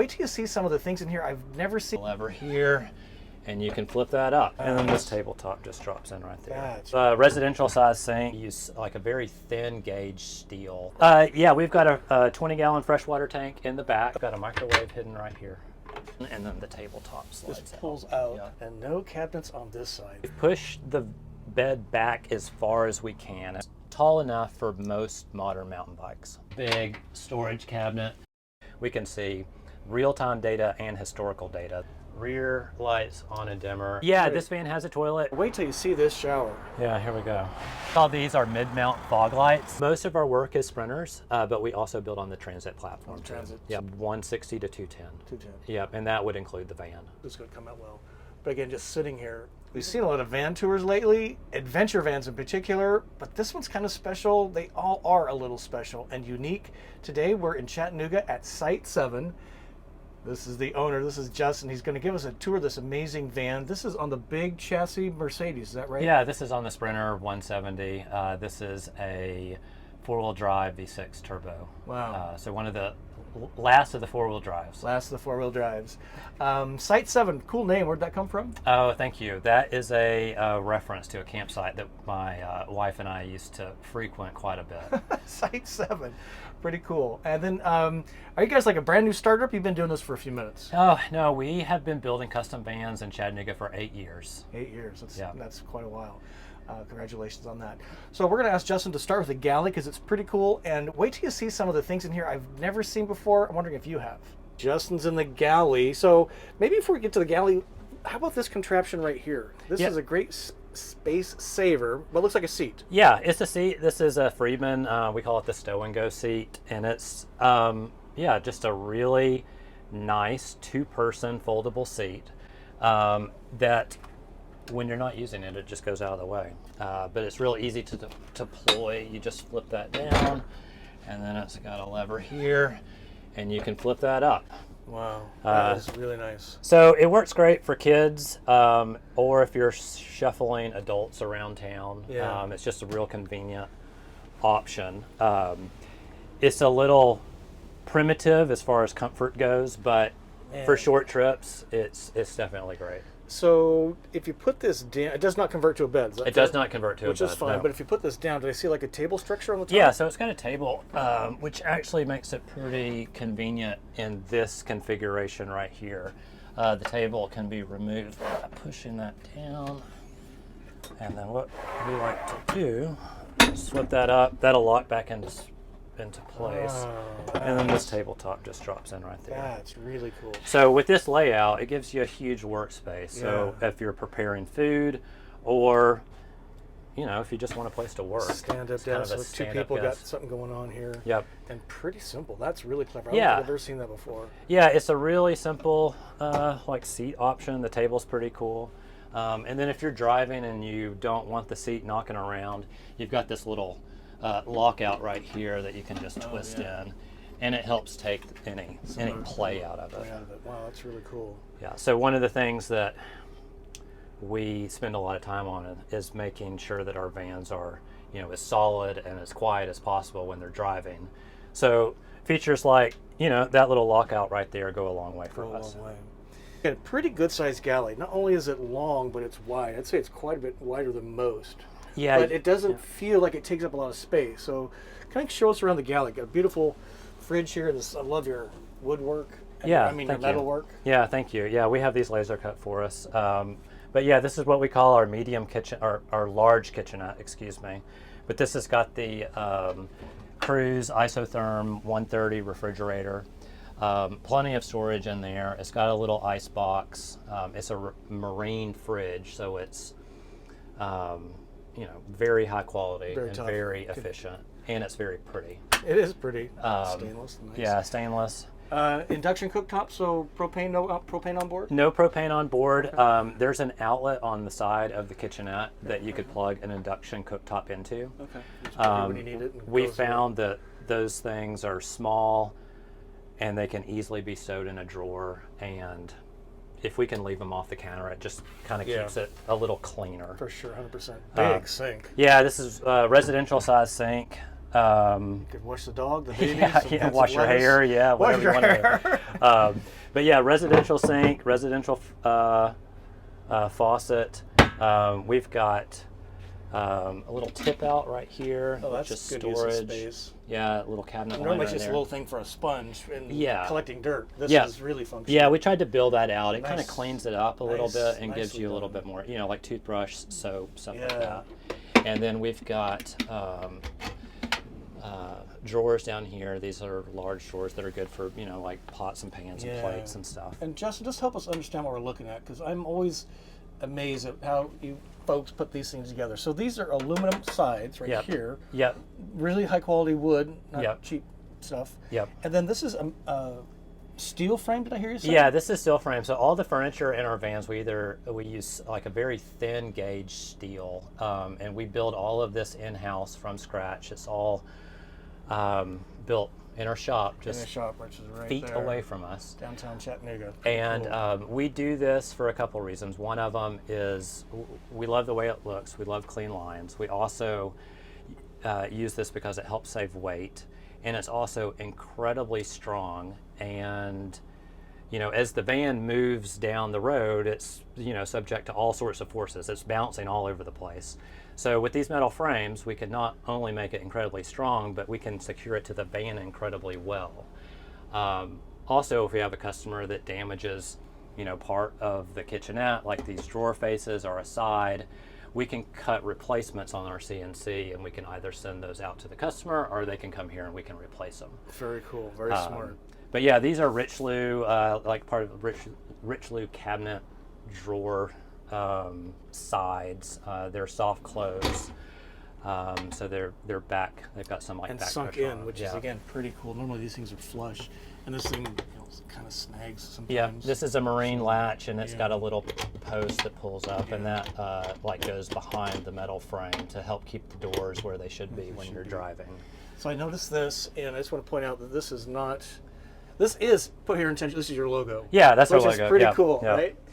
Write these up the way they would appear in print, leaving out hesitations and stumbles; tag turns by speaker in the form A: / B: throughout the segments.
A: wait till you see some of the things in here I've never seen.
B: Lever here, and you can flip that up. And then this tabletop just drops in right there.
A: That's
B: Residential size sink. Use like a very thin gauge steel. Yeah, we've got a 20-gallon freshwater tank in the back. Got a microwave hidden right here. And then the tabletop slides
A: This pulls out, and no cabinets on this side.
B: We've pushed the bed back as far as we can. It's tall enough for most modern mountain bikes. Big storage cabinet. We can see real-time data and historical data. Rear lights on and dimmer. Yeah, this van has a toilet.
A: Wait till you see this shower.
B: Yeah, here we go. All these are mid-mount fog lights. Most of our work is sprinters, but we also build on the transit platform.
A: Transit.
B: Yep, 160 to 210.
A: 210.
B: Yep, and that would include the van.
A: This is going to come out well. But again, just sitting here, we've seen a lot of van tours lately, adventure vans in particular, but this one's kind of special. They all are a little special and unique. Today we're in Chattanooga at Site 7. This is the owner, this is Justin. He's going to give us a tour of this amazing van. This is on the big chassis Mercedes, is that right?
B: Yeah, this is on the Sprinter 170. This is a four-wheel drive V6 turbo.
A: Wow.
B: So one of the last of the four-wheel drives.
A: Last of the four-wheel drives. Site 7, cool name. Where'd that come from?
B: Oh, thank you. That is a reference to a campsite that my wife and I used to frequent quite a bit.
A: Site 7, pretty cool. And then, are you guys like a brand new startup? You've been doing this for a few minutes.
B: Oh, no, we have been building custom vans in Chattanooga for 8 years.
A: 8 years, that's quite a while. Congratulations on that. So we're going to ask Justin to start with the Galley because it's pretty cool. And wait till you see some of the things in here I've never seen before. I'm wondering if you have. Justin's in the Galley. So maybe before we get to the Galley, how about this contraption right here? This is a great space saver, but looks like a seat.
B: Yeah, it's a seat. This is a Friedman. We call it the Stow-and-Go seat. And it's, yeah, just a really nice two-person foldable seat that when you're not using it, it just goes out of the way. But it's real easy to deploy. You just flip that down, and then it's got a lever here, and you can flip that up.
A: Wow, that is really nice.
B: So it works great for kids, or if you're shuffling adults around town.
A: Yeah.
B: It's just a real convenient option. It's a little primitive as far as comfort goes, but for short trips, it's definitely great.
A: So if you put this down, it does not convert to a bed.
B: It does not convert to a bed,
A: which is fine.
B: no.
A: But if you put this down, do I see like a table structure on the top?
B: Yeah, so it's got a table, which actually makes it pretty convenient in this configuration right here. The table can be removed by pushing that down. And then what we like to do is flip that up. That'll lock back into place. And then this tabletop just drops in right there.
A: That's really cool.
B: So with this layout, it gives you a huge workspace. So if you're preparing food, or you know, if you just want a place to work.
A: Stand-up desk with two people got something going on here.
B: Yep.
A: And pretty simple. That's really clever. I
B: Yeah.
A: don't think I've ever seen that before.
B: Yeah, it's a really simple like seat option. The table's pretty cool. And then if you're driving and you don't want the seat knocking around, you've got this little lockout right here that you can just twist in, and it helps take any play out of it.
A: Wow, that's really cool.
B: Yeah, so one of the things that we spend a lot of time on is making sure that our vans are, you know, as solid and as quiet as possible when they're driving. So features like, you know, that little lockout right there go a long way for us.
A: A pretty good sized Galley. Not only is it long, but it's wide. I'd say it's quite a bit wider than most.
B: Yeah,
A: but it doesn't feel like it takes up a lot of space. So kind of show us around the Galley. Got a beautiful fridge here. I love your woodwork.
B: Yeah,
A: your metalwork.
B: Yeah, thank you. Yeah, we have these laser cut for us. But yeah, this is what we call our medium kitchen, or our large kitchenette, excuse me. But this has got the Cruise isotherm 130 refrigerator. Plenty of storage in there. It's got a little ice box. It's a marine fridge, so it's you know, very high quality and very efficient, and it's very pretty.
A: It is pretty. Stainless. Nice.
B: Yeah, stainless.
A: Induction cooktop, so propane, no propane on board?
B: No propane on board. Okay. There's an outlet on the side of the kitchenette that you could plug an induction cooktop into.
A: Okay. When you need it.
B: We found that those things are small and they can easily be stowed in a drawer, and if we can leave them off the counter, it just kind of keeps it a little cleaner.
A: For sure, 100%. Big sink.
B: Yeah, this is a residential size sink.
A: You could wash the dog, the babies.
B: Wash your hair,
A: Wash your hair.
B: But yeah, residential sink, residential faucet. We've got a little tip out right here.
A: Oh, that's
B: just
A: good
B: storage.
A: use of space.
B: Yeah, a little cabinet.
A: Normally it's
B: liner
A: just
B: there.
A: a little thing for a sponge and
B: Yeah.
A: collecting dirt. This
B: Yeah.
A: is really functional.
B: Yeah, we tried to build that out. It kind
A: Nice.
B: of cleans it up a little bit and gives
A: Nicely
B: you a little
A: done.
B: bit more, like toothbrush, soap, stuff like
A: Yeah.
B: that. And then we've got drawers down here. These are large drawers that are good for, like pots and pans and plates and stuff.
A: And Justin, just help us understand what we're looking at, because I'm always amazed at how you folks put these things together. So these are aluminum sides right
B: Yep.
A: here.
B: Yep.
A: Really high quality wood, not
B: Yep.
A: cheap stuff.
B: Yep.
A: And then this is a steel frame, did I hear you say?
B: Yeah, this is steel frame. So all the furniture in our vans, we use like a very thin gauge steel, and we build all of this in-house from scratch. It's all built in our shop,
A: In
B: just
A: the shop, which is right
B: feet
A: there,
B: away from us.
A: downtown Chattanooga.
B: And
A: Cool.
B: we do this for a couple reasons. One of them is we love the way it looks. We love clean lines. We also use this because it helps save weight, and it's also incredibly strong. And as the van moves down the road, it's subject to all sorts of forces. It's bouncing all over the place. So with these metal frames, we can not only make it incredibly strong, but we can secure it to the van incredibly well. Also, if we have a customer that damages, part of the kitchenette, like these drawer faces or a side, we can cut replacements on our CNC, and we can either send those out to the customer, or they can come here and we can replace them.
A: Very cool, very smart.
B: But yeah, these are Richelieu, like part of the Richelieu cabinet drawer sides. They're soft close, so they're back. They've got some like
A: And
B: back
A: sunk
B: pressure
A: in,
B: on them.
A: which
B: Yeah.
A: is again pretty cool. Normally these things are flush, and this thing kind of snags sometimes.
B: Yeah, this is a marine latch, and it's
A: Yeah.
B: got a little post that pulls up, and that like goes behind the metal frame to help keep the doors where they should be when you're driving.
A: So I noticed this, and I just want to point out that this is not. This is put here intentionally. This is your logo.
B: Yeah, that's our
A: which
B: logo.
A: is pretty
B: Yeah,
A: cool,
B: yeah.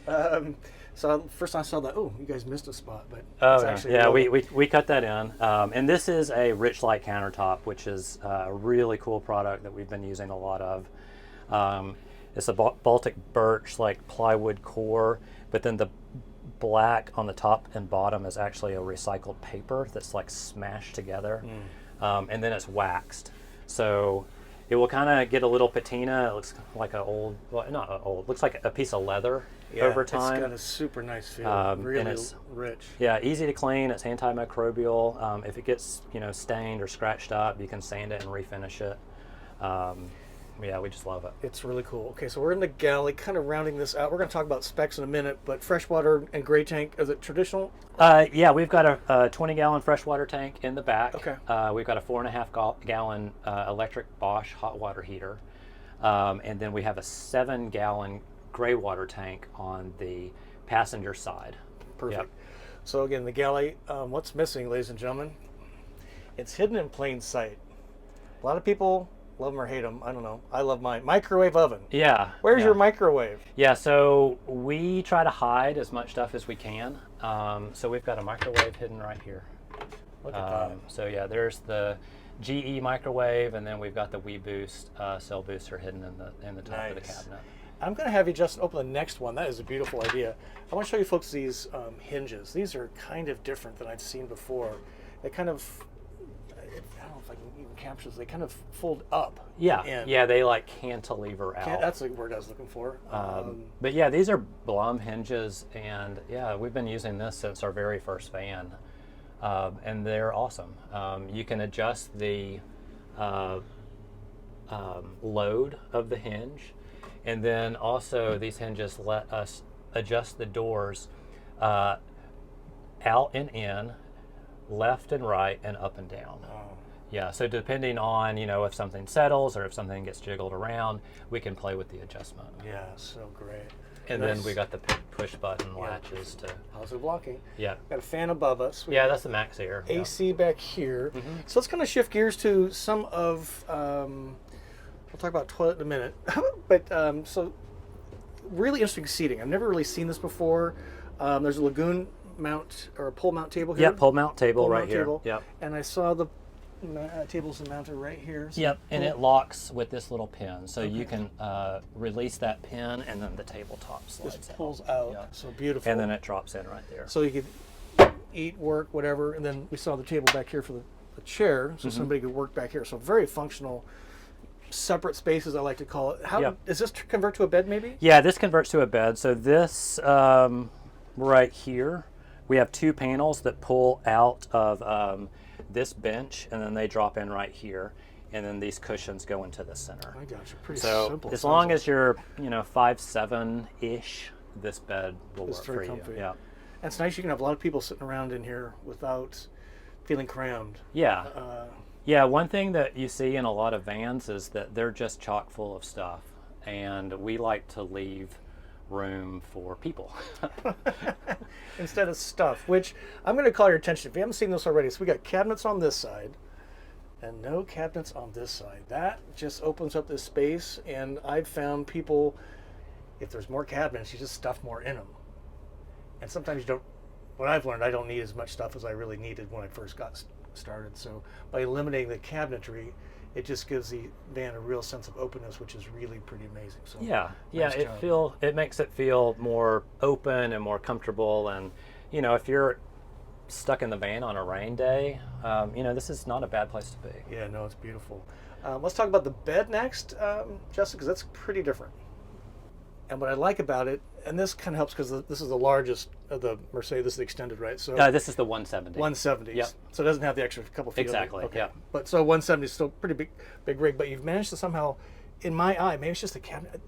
A: right? So first I saw that. Oh, you guys missed a spot, but
B: Oh,
A: it's
B: yeah,
A: actually
B: yeah,
A: your logo.
B: we cut that in. And this is a Rich Light countertop, which is a really cool product that we've been using a lot of. It's a Baltic birch, like plywood core, but then the black on the top and bottom is actually a recycled paper that's like smashed together. And then it's waxed. So it will kind of get a little patina. It looks like an old, well, not old, looks like a piece of leather over time.
A: It's got a super nice feel.
B: And
A: Really
B: it's-
A: rich.
B: Yeah, easy to clean. It's antimicrobial. If it gets stained or scratched up, you can sand it and refinish it. Yeah, we just love it.
A: It's really cool. Okay, so we're in the galley, kind of rounding this out. We're going to talk about specs in a minute, but freshwater and gray tank, is it traditional?
B: Yeah, we've got a 20-gallon freshwater tank in the back.
A: Okay.
B: We've got a 4.5-gallon electric Bosch hot water heater, and then we have a 7-gallon gray water tank on the passenger side.
A: Perfect.
B: Yep.
A: So again, the galley, what's missing, ladies and gentlemen? It's hidden in plain sight. A lot of people love them or hate them. I don't know. I love mine. Microwave oven.
B: Yeah.
A: Where's
B: yeah.
A: your microwave?
B: Yeah, so we try to hide as much stuff as we can. So we've got a microwave hidden right here.
A: Look at that.
B: So yeah, there's the GE microwave, and then we've got the WeBoost cell booster hidden in the top of the
A: Nice.
B: cabinet.
A: I'm going to have you, Justin, open the next one. That is a beautiful idea. I want to show you folks these hinges. These are kind of different than I've seen before. They kind of, I don't know if I can even capture this, they kind of fold up.
B: Yeah,
A: in.
B: yeah, they like cantilever out.
A: That's the word I was looking for.
B: But yeah, these are Blum hinges, and yeah, we've been using this since our very first van, and they're awesome. You can adjust the load of the hinge, and then also these hinges let us adjust the doors out and in, left and right, and up and down. Yeah, so depending on, if something settles or if something gets jiggled around, we can play with the adjustment.
A: Yeah, so great.
B: And
A: Nice.
B: then we got the push button latches to,
A: Positive blocking.
B: yeah.
A: Got a fan above us. We
B: Yeah, that's the max here. Yeah.
A: AC back here. So let's kind of shift gears to some of, we'll talk about toilet in a minute, but so really interesting seating. I've never really seen this before. There's a lagoon mount or a pull mount table here.
B: Yeah, pull mount table
A: Pull
B: right
A: mount
B: here.
A: table.
B: Yep.
A: And I saw the tables are mounted right here. So
B: Yep, and it locks with this little pin, so you can release that pin, and then the tabletop slides
A: just pulls out.
B: Yep.
A: So beautiful.
B: And then it drops in right there.
A: So you could eat, work, whatever, and then we saw the table back here for the chair, so somebody could work back here. So very functional, separate spaces, I like to call it. How does this convert to a bed, maybe?
B: Yeah, this converts to a bed. So this right here, we have two panels that pull out of this bench, and then they drop in right here, and then these cushions go into the center.
A: I got you. Pretty
B: So
A: simple.
B: as long as you're 5'7" this bed will work for you.
A: comfy.
B: Yeah.
A: And it's nice you can have a lot of people sitting around in here without feeling crammed.
B: Yeah. Yeah, one thing that you see in a lot of vans is that they're just chock full of stuff, and we like to leave room for people.
A: Instead of stuff, which I'm going to call your attention. If you haven't seen this already, so we got cabinets on this side and no cabinets on this side. That just opens up this space, and I've found people, if there's more cabinets, you just stuff more in them. And sometimes you don't, what I've learned, I don't need as much stuff as I really needed when I first got started. So by eliminating the cabinetry, it just gives the van a real sense of openness, which is really pretty amazing. So
B: Yeah,
A: nice
B: it makes it feel more open and more comfortable. And if you're stuck in the van on a rain day, this is not a bad place to be.
A: Yeah, no, it's beautiful. Let's talk about the bed next, Justin, because that's pretty different. And what I like about it, and this kind of helps because this is the largest of the Mercedes. This is the extended, right? So
B: this is the 170.
A: 170s.
B: Yep.
A: So it doesn't have the extra couple feet.
B: Exactly.
A: Okay.
B: Yeah.
A: But so 170 is still pretty big rig. But you've managed to somehow, in my eye, maybe it's just the cabinet.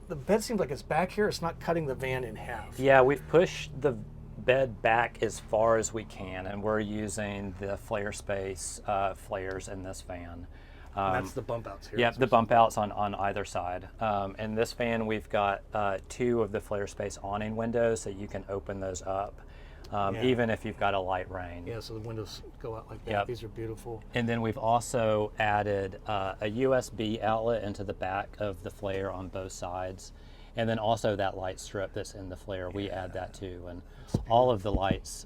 A: The bed seems like it's back here. It's not cutting the van in half.
B: Yeah, we've pushed the bed back as far as we can, and we're using the flare space flares in this van.
A: And that's the bump outs here.
B: Yep, the bump outs on either side. In this van, we've got two of the flare space awning windows, so you can open those up, even if you've got a light rain.
A: Yeah, so the windows go out like that.
B: Yep.
A: These are beautiful.
B: And then we've also added a USB outlet into the back of the flare on both sides. And then also that light strip that's in the flare, we add that too. And all of the lights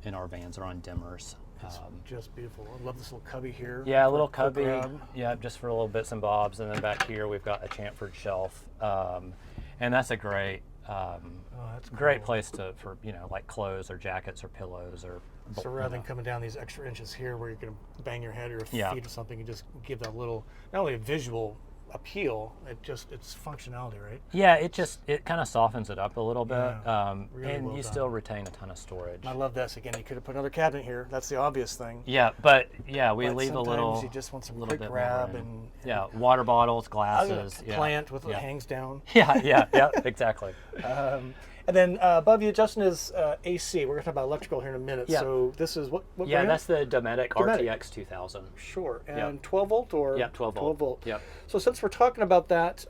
B: in our vans are on dimmers.
A: It's just beautiful. I love this little cubby here.
B: Yeah, a little cubby.
A: Grab.
B: Yeah, just for little bits and bobs. And then back here we've got a chamfered shelf, and that's a great,
A: that's
B: great
A: cool.
B: place for like clothes or jackets or pillows or.
A: So rather than coming down these extra inches here where you're going to bang your head or feet or something, you just give that little, not only a visual appeal, it's functionality, right?
B: Yeah, it kind of softens it up a little bit,
A: really
B: and
A: well
B: you
A: done.
B: still retain a ton of storage.
A: I love this. Again, you could have put another cabinet here. That's the obvious thing.
B: Yeah, but we
A: But
B: leave a
A: sometimes
B: little.
A: you just want some
B: little
A: quick
B: bit more
A: grab
B: room.
A: and
B: Water bottles,
A: a
B: glasses.
A: plant with it hangs down.
B: Yeah, exactly.
A: And then above you, Justin, is AC. We're going to talk about electrical here in a minute.
B: Yeah.
A: So this is what
B: Yeah,
A: brand?
B: that's the Dometic RTX 2000.
A: Sure. And
B: Yep.
A: 12 volt or?
B: Yeah, 12 volt.
A: 12 volt.
B: Yep.
A: So since we're talking about that,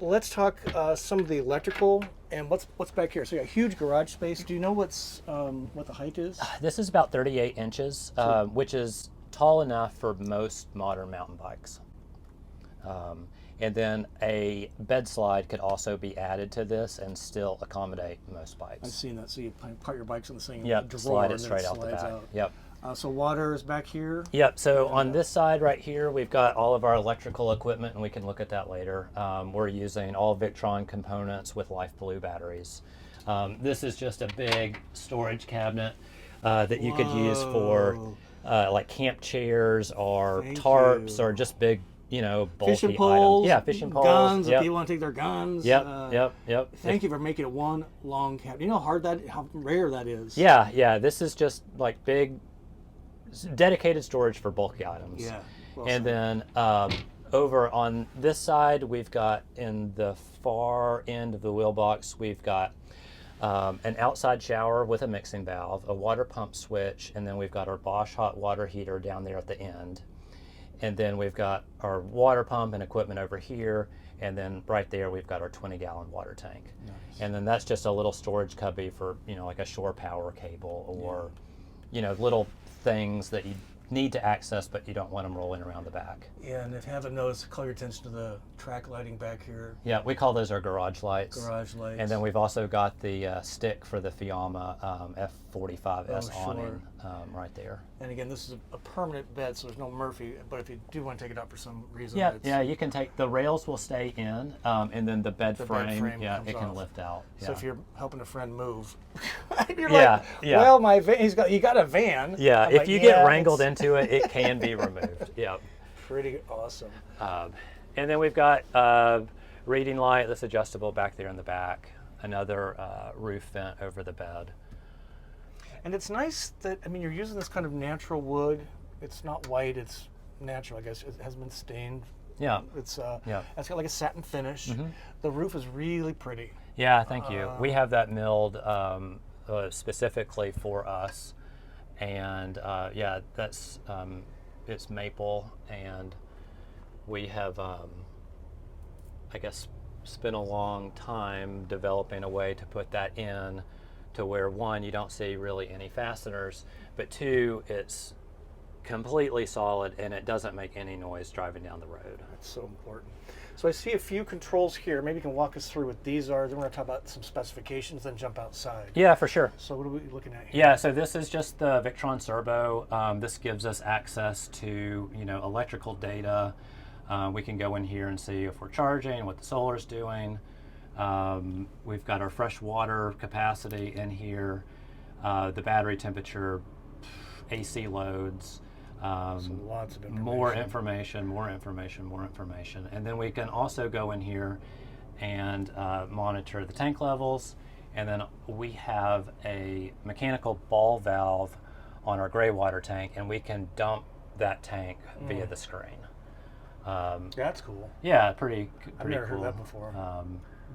A: let's talk some of the electrical and what's back here. So you got huge garage space. Do you know what the height is?
B: This is about 38 inches, which is tall enough for most modern mountain bikes. And then a bed slide could also be added to this and still accommodate most bikes.
A: I've seen that. So you park your bikes in the same
B: Yep,
A: drawer
B: slide
A: and
B: it
A: then
B: straight out the
A: slides
B: back.
A: out.
B: Yep.
A: So water is back here.
B: Yep, so on this side right here, we've got all of our electrical equipment, and we can look at that later. We're using all Victron components with Life Blue batteries. This is just a big storage cabinet that you could use for like camp chairs or
A: Thank
B: tarps
A: you.
B: or just big, bulky
A: Fishing poles.
B: items. Yeah, fishing poles.
A: Guns. If
B: Yep.
A: people want to take their guns.
B: Yep.
A: Thank you for making it one long cabinet. You know how rare that is.
B: Yeah, this is just like big, dedicated storage for bulky items.
A: Yeah. Well
B: And
A: said.
B: then over on this side, we've got in the far end of the wheel box, we've got an outside shower with a mixing valve, a water pump switch, and then we've got our Bosch hot water heater down there at the end. And then we've got our water pump and equipment over here, and then right there we've got our 20-gallon water tank.
A: Nice.
B: And then that's just a little storage cubby for like a shore power cable or little things that you need to access but you don't want them rolling around the back.
A: Yeah, and if you haven't noticed, call your attention to the track lighting back here.
B: Yeah, we call those our garage lights.
A: Garage lights.
B: And then we've also got the stick for the Fiamma F45S
A: Oh, sure.
B: awning. right there.
A: And again, this is a permanent bed, so there's no Murphy. But if you do want to take it out for some reason,
B: Yeah, yeah, you can take the rails will stay in, and then the bed frame, yeah, it can
A: off.
B: lift out.
A: So
B: yeah.
A: if you're helping a friend move, you're
B: Yeah,
A: like, well, my van, you got a van.
B: Yeah,
A: I'm
B: if
A: like,
B: you
A: yeah,
B: get wrangled into it, it can be removed. Yeah.
A: Pretty awesome.
B: And then we've got reading light that's adjustable back there in the back. Another roof vent over the bed.
A: And it's nice that, I mean, you're using this kind of natural wood. It's not white, it's natural, I guess. It hasn't been stained.
B: Yeah.
A: It's got like a satin finish.
B: Mm-hmm.
A: The roof is really pretty.
B: Yeah, thank you. We have that milled specifically for us. And yeah, that's, it's maple, and we have, I guess, spent a long time developing a way to put that in to where, one, you don't see really any fasteners, but two, it's completely solid and it doesn't make any noise driving down the road.
A: That's so important. So I see a few controls here. Maybe you can walk us through what these are. Then we're going to talk about some specifications, then jump outside.
B: Yeah, for sure.
A: So what are we looking at here?
B: Yeah, so this is just the Victron servo. This gives us access to, electrical data. We can go in here and see if we're charging, what the solar's doing. We've got our fresh water capacity in here, the battery temperature, AC loads,
A: so lots of information.
B: more information. And then we can also go in here and monitor the tank levels. And then we have a mechanical ball valve on our gray water tank, and we can dump that tank via the screen.
A: That's cool.
B: Yeah, pretty
A: I've never
B: cool.
A: heard that before.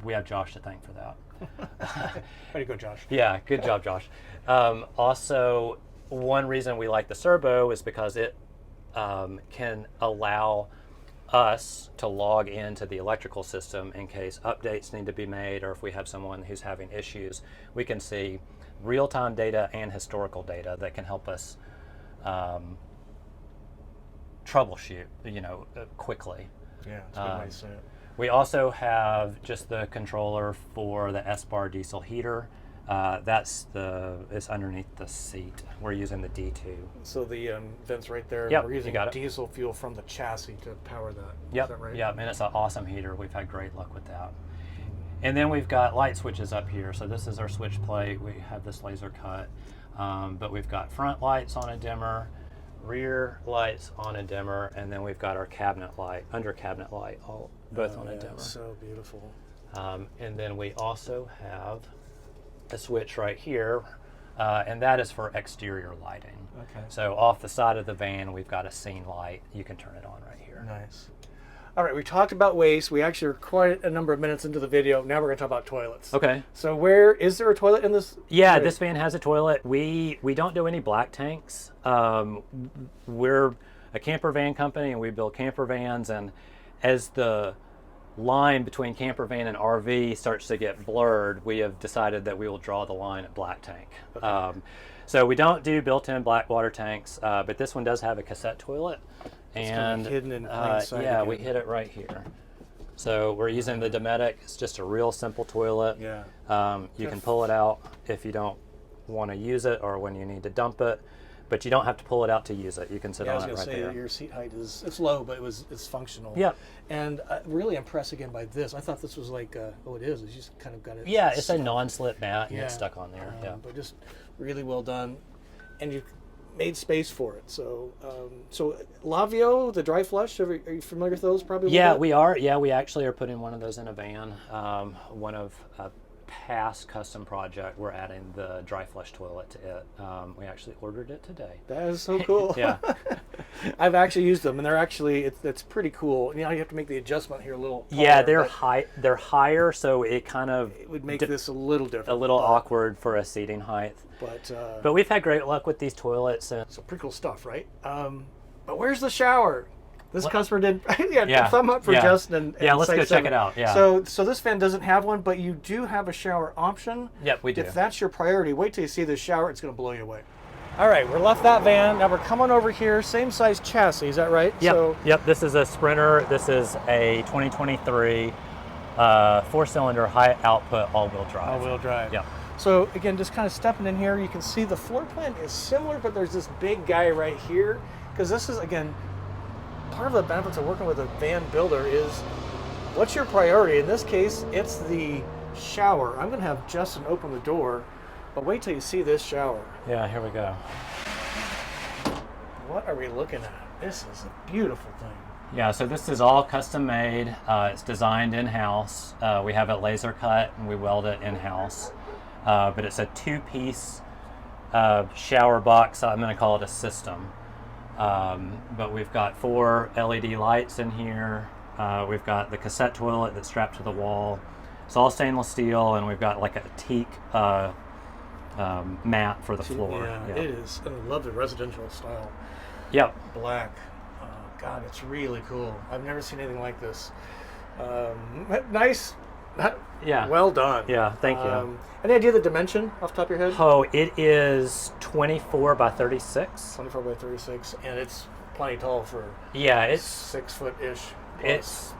B: We have Josh to thank for that.
A: Way to go, Josh.
B: Yeah, good job, Josh. Also, one reason we like the servo is because it can allow us to log into the electrical system in case updates need to be made, or if we have someone who's having issues, we can see real-time data and historical data that can help us troubleshoot, quickly.
A: Yeah, that's a good way to say it.
B: We also have just the controller for the S-bar diesel heater. It's underneath the seat. We're using the D2.
A: So the vent's right there.
B: Yep,
A: We're using
B: you got it.
A: diesel fuel from the chassis to power that.
B: Yep,
A: Is that right?
B: yep, and it's an awesome heater. We've had great luck with that. And then we've got light switches up here. So this is our switch plate. We have this laser cut, but we've got front lights on a dimmer, rear lights on a dimmer, and then we've got our cabinet light, under cabinet light, both on a dimmer.
A: So beautiful.
B: And then we also have a switch right here, and that is for exterior lighting.
A: Okay.
B: So off the side of the van, we've got a scene light. You can turn it on right here.
A: Nice. All right, we talked about waste. We actually are quite a number of minutes into the video. Now we're going to talk about toilets.
B: Okay.
A: So is there a toilet in this?
B: Yeah, this van has a toilet. We don't do any black tanks. We're a camper van company, and we build camper vans. And as the line between camper van and RV starts to get blurred, we have decided that we will draw the line at black tank. Okay. So we don't do built-in black water tanks, but this one does have a cassette toilet.
A: It's kind of hidden in plain sight
B: yeah,
A: again.
B: we hid it right here. So we're using the Dometic. It's just a real simple toilet.
A: Yeah.
B: You can pull it out if you don't want to use it or when you need to dump it, but you don't have to pull it out to use it. You can sit on it right there. I was going to say
A: your seat height it's low, but it's functional.
B: Yeah.
A: And really impressed again by this. I thought this was like, it is. It's just kind of got it.
B: Yeah, it's a non-slip mat and
A: Yeah.
B: it's stuck on there. Yeah.
A: But just really well done, and you've made space for it. So, so Lavio, the dry flush. Are you familiar with those? Probably.
B: Yeah, we are. Yeah, we actually are putting one of those in a van. One of a past custom project, we're adding the dry flush toilet to it. We actually ordered it today.
A: That is so cool.
B: Yeah.
A: I've actually used them, and they're actually it's pretty cool. You have to make the adjustment here a little.
B: Yeah,
A: taller,
B: they're higher, so it kind of
A: it would make this a little different.
B: A little awkward for a seating height. But we've had great luck with these toilets. And
A: so pretty cool stuff, right? But where's the shower? This customer did. Thumb up for Justin.
B: And let's go check it out. Yeah.
A: So this van doesn't have one, but you do have a shower option.
B: Yep, we do.
A: If that's your priority, wait till you see the shower. It's going to blow you away. All right, we're left that van. Now we're coming over here. Same size chassis, is that right?
B: Yep. Yep. This is a Sprinter. This is a 2023 4-cylinder high output all-wheel drive.
A: All-wheel drive.
B: Yep.
A: So again, just kind of stepping in here, you can see the floor plan is similar, but there's this big guy right here, because this is, again, part of the benefits of working with a van builder is what's your priority? In this case, it's the shower. I'm going to have Justin open the door, but wait till you see this shower.
B: Yeah, here we go.
A: What are we looking at? This is a beautiful thing.
B: Yeah, so this is all custom made. It's designed in-house. We have it laser cut and we weld it in-house. But it's a two-piece shower box. I'm going to call it a system. But we've got 4 LED lights in here. We've got the cassette toilet that's strapped to the wall. It's all stainless steel, and we've got like a teak mat for the floor.
A: Yeah, it is. I love the residential style.
B: Yep.
A: Black. God, it's really cool. I've never seen anything like this. Nice.
B: Yeah.
A: Well done.
B: Yeah, thank you.
A: Any idea the dimension off the top of your head?
B: Oh, it is 24 by 36.
A: 24 by 36, and it's plenty tall for
B: Yeah, it's
A: 6 foot-ish.
B: it's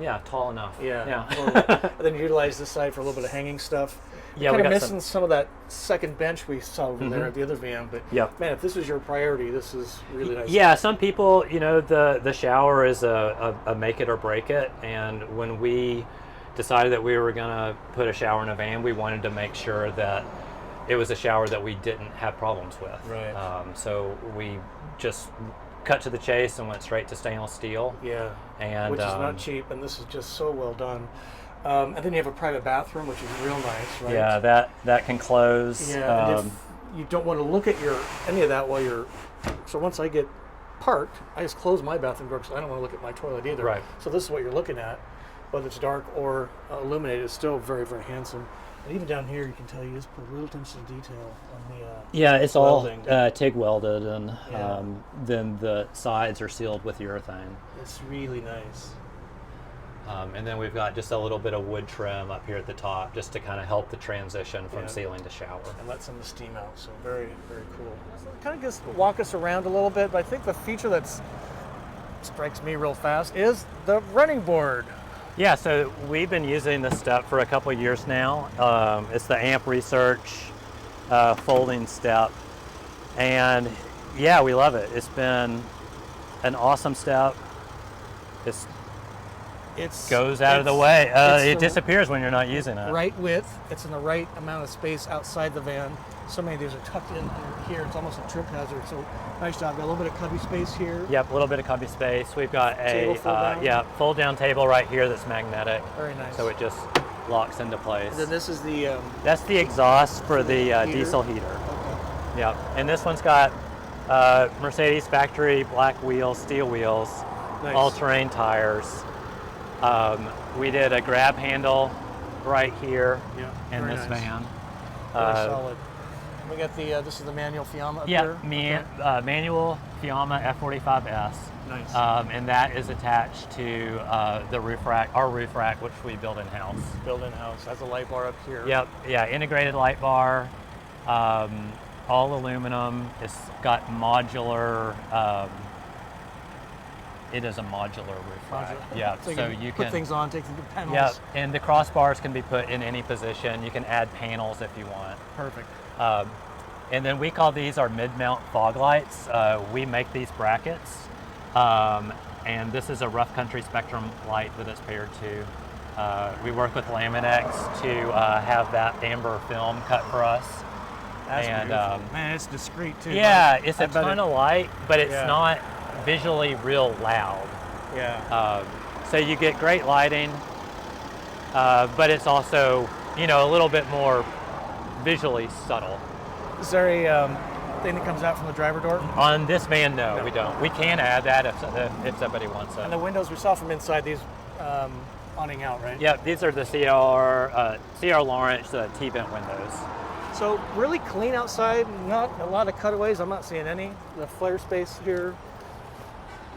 B: yeah, tall enough.
A: Yeah. Totally. And then you utilize this side for a little bit of hanging stuff.
B: Yeah,
A: kind
B: we
A: of
B: got
A: missing some of that second bench we saw over there at the other van, but
B: Yep.
A: man, if this is your priority, this is really nice.
B: Yeah, some people, you know, the shower is a make it or break it, and when we decided that we were gonna put a shower in a van, we wanted to make sure that it was a shower that we didn't have problems with.
A: Right.
B: So we just cut to the chase and went straight to stainless steel.
A: Yeah.
B: And
A: which is not cheap, and this is just so well done. And then you have a private bathroom, which is real nice, right?
B: Yeah, that can close.
A: Yeah, and if you don't want to look at any of that while you're, so once I get parked, I just close my bathroom door because I don't want to look at my toilet either.
B: Right.
A: So this is what you're looking at, whether it's dark or illuminated, it's still very, very handsome. And even down here, you can tell you just put a little attention to detail on the
B: yeah, it's
A: welding.
B: all TIG welded, and
A: Yeah.
B: then the sides are sealed with urethane.
A: It's really nice.
B: And then we've got just a little bit of wood trim up here at the top, just to kind of help the transition from
A: Yeah.
B: ceiling to shower.
A: And let some of the steam out. So very, very cool. Kind of just walk us around a little bit, but I think the feature that strikes me real fast is the running board.
B: Yeah, so we've been using this step for a couple of years now. It's the AMP Research folding step, and yeah, we love it. It's been an awesome step. It goes out of the way. It disappears when you're not using it.
A: Right width. It's in the right amount of space outside the van. So many of these are tucked in under here. It's almost a trip hazard. So nice job. Got a little bit of cubby space here.
B: Yep, a little bit of cubby space. We've got
A: Table
B: a
A: fold-down?
B: fold down table right here that's magnetic.
A: Very nice.
B: So it just locks into place.
A: And then this is the
B: That's the exhaust for the
A: heater?
B: diesel heater.
A: Okay.
B: Yep, and this one's got Mercedes factory black wheels, steel wheels,
A: Nice.
B: all-terrain tires. We did a grab handle right here
A: Yeah,
B: in
A: very
B: this
A: nice.
B: van.
A: Very solid. We got the this is the manual Fiamma up
B: Yeah,
A: here.
B: manual Fiamma F45S.
A: Nice.
B: And that is attached to the roof rack, our roof rack, which we build in-house.
A: Built in house. Has a light bar up here.
B: Yep, yeah, integrated light bar, all aluminum. It's got modular, it is a modular roof rack. Yeah,
A: So
B: so
A: you
B: you
A: put
B: can,
A: things on, take the panels.
B: yeah, and the crossbars can be put in any position. You can add panels if you want.
A: Perfect.
B: And then we call these our mid-mount fog lights. We make these brackets, and this is a rough country spectrum light that it's paired to. We work with Laminex to have that amber film cut for us.
A: That's
B: And,
A: beautiful. Man, it's discreet too.
B: Yeah,
A: right?
B: it's
A: I
B: a
A: bet
B: ton of light, but it's
A: Yeah.
B: not visually real loud.
A: Yeah.
B: So you get great lighting, but it's also, you know, a little bit more visually subtle.
A: Is there a thing that comes out from the driver door?
B: On this van, no,
A: No.
B: we don't. We can add that if somebody wants it.
A: And the windows we saw from inside, these awning out, right?
B: Yeah, these are the CR Lawrence T-vent windows.
A: So really clean outside, not a lot of cutaways. I'm not seeing any. The flare space here.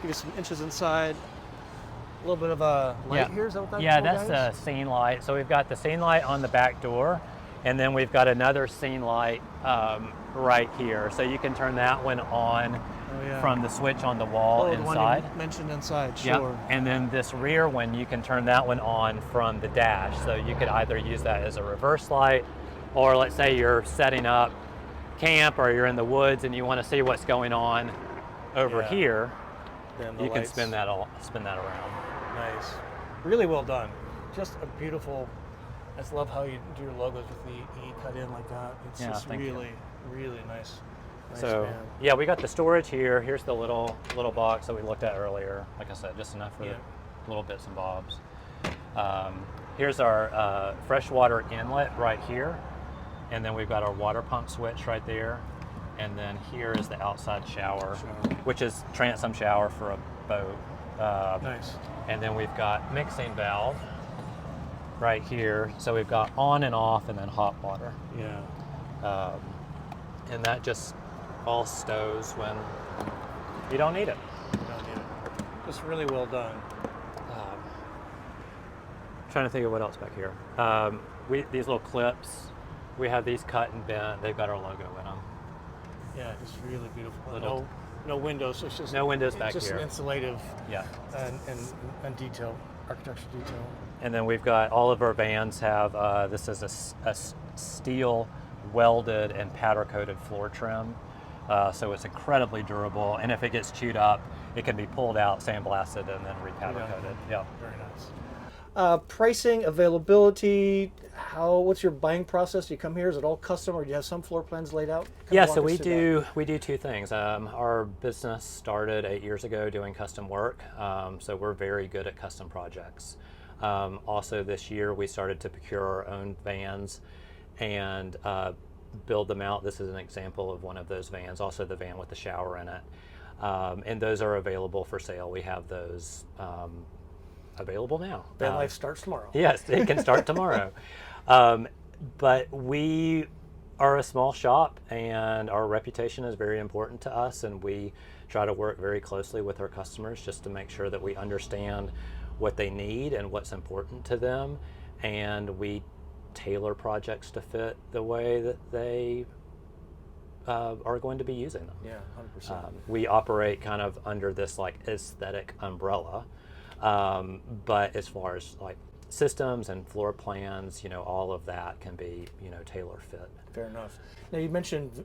A: Give you some inches inside. A little bit of a light here. Is that what that's
B: Yeah,
A: called,
B: that's
A: guys?
B: the scene light. So we've got the scene light on the back door, and then we've got another scene light right here. So you can turn that one on
A: yeah.
B: from the switch on the wall
A: Oh, the
B: inside.
A: one you mentioned inside,
B: Yep.
A: sure.
B: And then this rear one, you can turn that one on from the dash. So you could either use that as a reverse light, or let's say you're setting up camp or you're in the woods and you want to see what's going on over
A: Yeah.
B: here,
A: Then the
B: you can
A: lights.
B: spin that around.
A: Nice. Really well done. Just a beautiful. I just love how you do your logos with the E cut in like that. It's
B: Yeah,
A: just
B: thank you.
A: really, really nice. Nice
B: So
A: van.
B: yeah, we got the storage here. Here's the little box that we looked at earlier. Like I said, just enough for
A: Yeah.
B: the little bits and bobs. Here's our freshwater inlet right here, and then we've got our water pump switch right there, and then here is the outside shower, which is transom shower for a boat.
A: Nice.
B: And then we've got mixing valve right here. So we've got on and off, and then hot water.
A: Yeah.
B: And that just all stows when you don't need it.
A: Don't need it. Just really well done.
B: Trying to think of what else back here. These little clips, we have these cut and bent. They've got our logo in them.
A: Yeah, just really beautiful.
B: Little-
A: No windows. So it's just
B: No windows
A: it's
B: back
A: just
B: here.
A: an insulative
B: Yeah.
A: and detail, architecture detail.
B: And then we've got all of our vans have this is a steel welded and powder coated floor trim. So it's incredibly durable, and if it gets chewed up, it can be pulled out, sandblasted, and then repowder coated. Yeah.
A: Very nice. Pricing, availability. What's your buying process? Do you come here? Is it all custom, or do you have some floor plans laid out?
B: Yeah, so we do two things. Our business started 8 years ago doing custom work, so we're very good at custom projects. Also this year we started to procure our own vans and build them out. This is an example of one of those vans, also the van with the shower in it. And those are available for sale. We have those available now.
A: Vanlife starts tomorrow.
B: Yes, it can start tomorrow. But we are a small shop, and our reputation is very important to us, and we try to work very closely with our customers just to make sure that we understand what they need and what's important to them, and we tailor projects to fit the way that they are going to be using them.
A: Yeah, 100%.
B: We operate kind of under this like aesthetic umbrella, but as far as like systems and floor plans, all of that can be, tailor fit.
A: Fair enough. Now you mentioned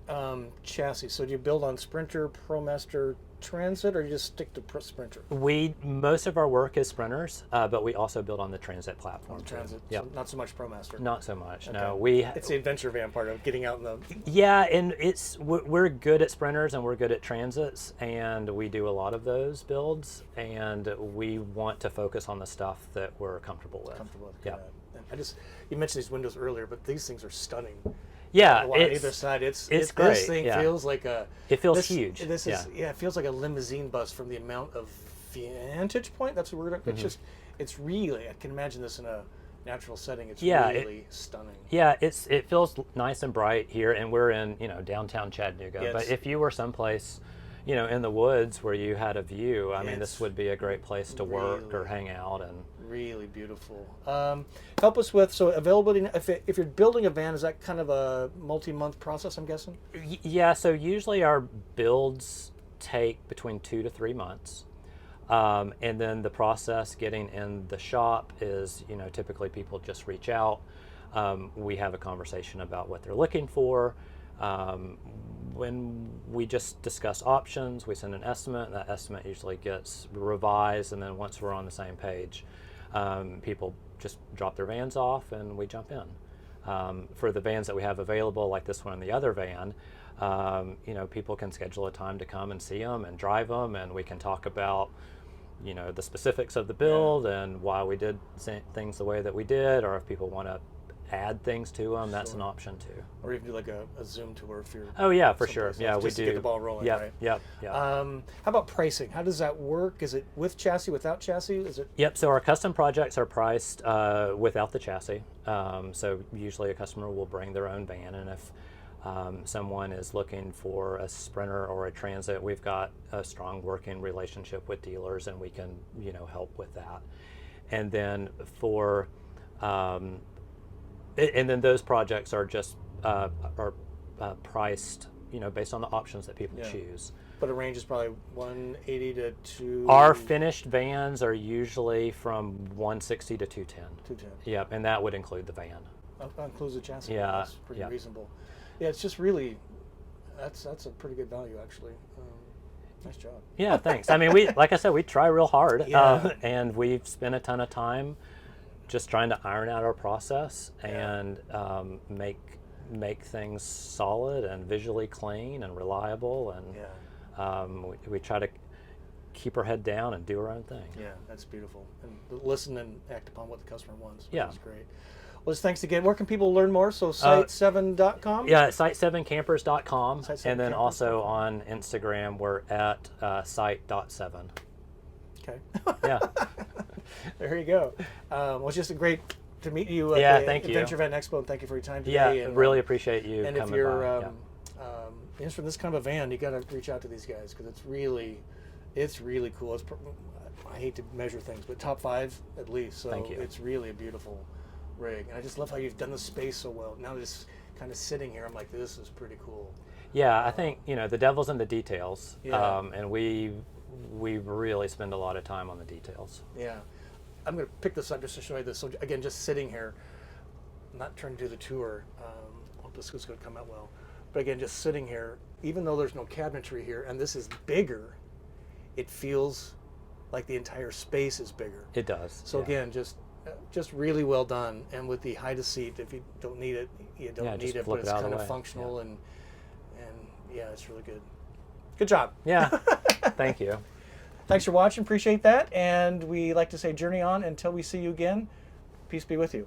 A: chassis. So do you build on Sprinter, ProMaster, Transit, or you just stick to Sprinter?
B: Most of our work is Sprinters, but we also build on the Transit platform.
A: Transit.
B: Yep.
A: So not so much ProMaster.
B: Not so much.
A: Okay.
B: No,
A: It's the adventure van part of getting out in the.
B: Yeah, and we're good at Sprinters and we're good at Transits, and we do a lot of those builds, and we want to focus on the stuff that we're comfortable with. Yeah.
A: And you mentioned these windows earlier, but these things are stunning.
B: Yeah,
A: On either side, it's
B: great.
A: This thing feels like a.
B: It feels huge.
A: This is it feels like a limousine bus from the amount of vantage point. That's what we're going.
B: Mm-hmm.
A: It's really. I can imagine this in a natural setting. It's really stunning.
B: Yeah, it feels nice and bright here, and we're in downtown Chattanooga.
A: Yes.
B: But if you were someplace, in the woods where you had a view, I mean, this would be a great place to work or hang out and.
A: Really beautiful. Help us with availability. If you're building a van, is that kind of a multi-month process? I'm guessing.
B: Yeah. So usually our builds take between 2 to 3 months, and then the process getting in the shop is typically people just reach out. We have a conversation about what they're looking for. When we just discuss options, we send an estimate. That estimate usually gets revised, and then once we're on the same page, people just drop their vans off and we jump in. For the vans that we have available, like this one and the other van, people can schedule a time to come and see them and drive them, and we can talk about the specifics of the build and why we did things the way that we did, or if people want to add things to them, that's an option too.
A: Or even do like a Zoom tour if you're.
B: Oh yeah, for sure. Yeah, we do.
A: Just to get the ball rolling, right?
B: Yep.
A: How about pricing? How does that work? Is it with chassis, without chassis? Is it?
B: Yep. So our custom projects are priced without the chassis. So usually a customer will bring their own van, and if someone is looking for a Sprinter or a Transit, we've got a strong working relationship with dealers, and we can help with that. And then for and then those projects are just priced, based on the options that people choose.
A: But a range is probably 180 to 2.
B: Our finished vans are usually from 160 to 210.
A: 210.
B: Yep, and that would include the van.
A: Includes the chassis.
B: Yeah,
A: That's pretty reasonable. Yeah, it's just really, that's a pretty good value actually. Nice job.
B: Yeah, thanks. I mean, like I said, we try real hard,
A: Yeah.
B: and we've spent a ton of time just trying to iron out our process and make things solid and visually clean and reliable, and we try to keep our head down and do our own thing.
A: Yeah, that's beautiful. And listen and act upon what the customer wants.
B: Yeah.
A: That's great. Well, just thanks again. Where can people learn more? So site7.com?
B: Yeah, site7campers.com,
A: Site7campers.com.
B: and then also on Instagram, we're at site.7.
A: Okay.
B: Yeah.
A: There you go. Well, it's just great to meet you at the
B: thank you.
A: Adventure Van Expo, and thank you for your time
B: Yeah,
A: today. And,
B: really appreciate you
A: and
B: coming
A: if you're
B: by.
A: interested in this kind of a van, you got to reach out to these guys because it's really cool. I hate to measure things, but top 5 at least. So
B: Thank you.
A: It's really a beautiful rig, and I just love how you've done the space so well. Now just kind of sitting here, I'm like, this is pretty cool.
B: Yeah, I think the devil's in the details,
A: Yeah.
B: and we really spend a lot of time on the details.
A: Yeah. I'm going to pick this up just to show you this. So again, just sitting here, I'm not trying to do the tour. Hope this is going to come out well. But again, just sitting here, even though there's no cabinetry here, and this is bigger, it feels like the entire space is bigger.
B: It does.
A: So
B: yeah.
A: again, just really well done. And with the hide a seat, if you don't need it, you don't need
B: just
A: it,
B: flip
A: but
B: it
A: it's
B: out of
A: kind
B: the
A: of
B: way.
A: functional and yeah, it's really good. Good job.
B: Yeah. Thank you.
A: Thanks for watching. Appreciate that. And we like to say journey on until we see you again. Peace be with you.